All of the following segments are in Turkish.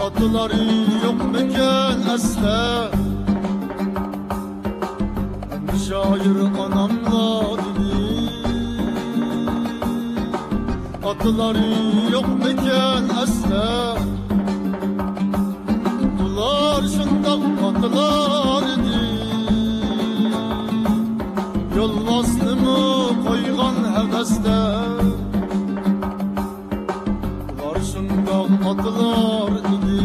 Adıları yok mekan asla. Şair anamla dedi, adıları yok mekan asla. Adılar şundak adılar idi, yollasını koygan hevesde. Adılar şundak adılar idi,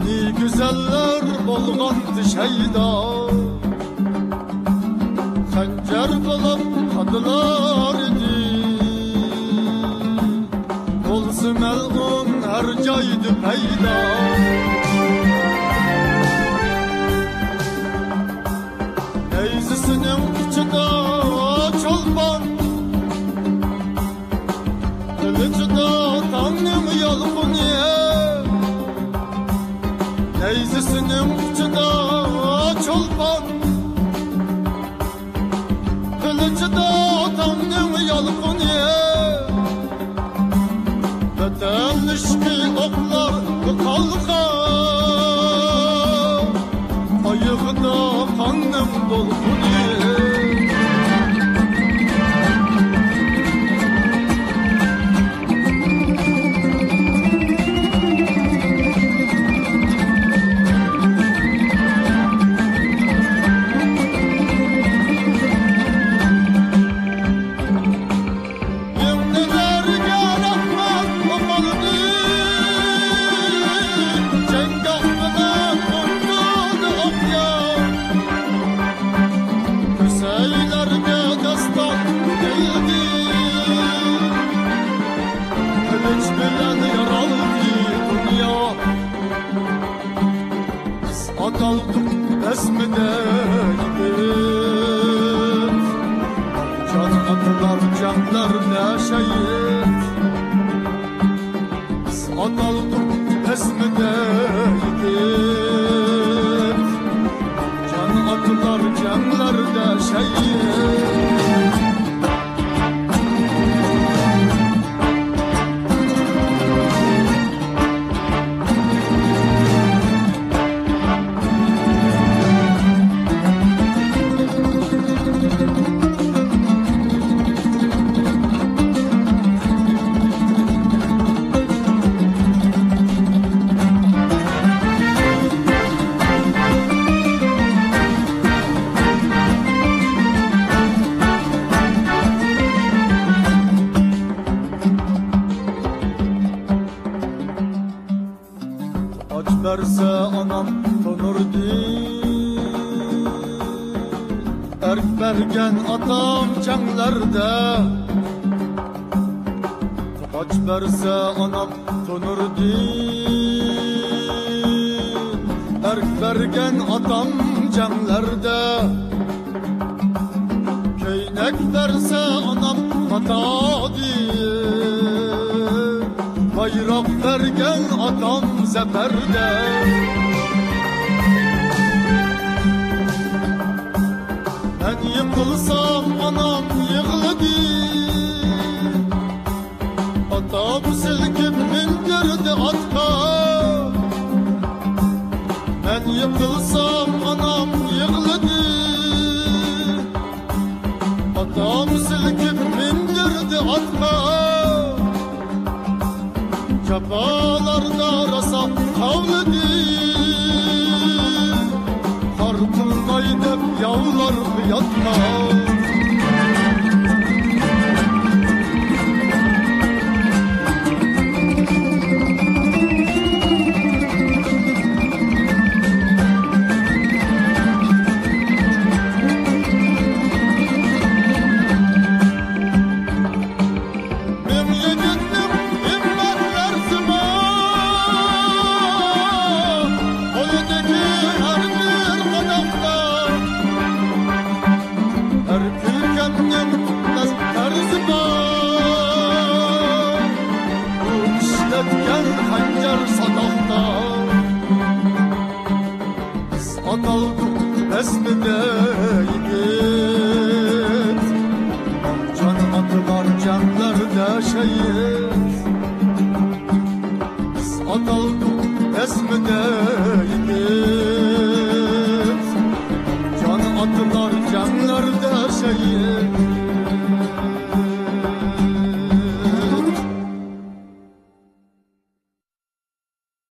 ne güzeller bolgandı şeyda. Xanjar bulup kadılar idi, bolsa melun her joyda payda. Neyzisinin içida çolpan, kılıcıda tanrım yalgınıya. Neyzisinin içida çolpan, kılıcıda tanrım yalgınıya. Betelişki oklar kalka, ayıqda kanım dolğunuya. Ataldık resmideydik, can atılar canlar ne şehit. Biz ataldık resmideydik, can atılar canlar ne şehit. Aç verse anam tonurdu, erk bergen atam canlarda. Aç verse anam tonurdu, erk bergen atam canlarda. Köynek verse anam hatadı, bayrak vergen atam zeferde. Ben yıkılsam anam yığladı, atam silkip bindirdi atka. Ben yıkılsam anam yığladı, atam silkip bindirdi atka. Cefalarda rasa kavladı, kartılmaydı yavlar yatma. Xanjar sadaqda, biz ataldık resmideydik, can atılar canlarda şehit. Ataldım esmedeydi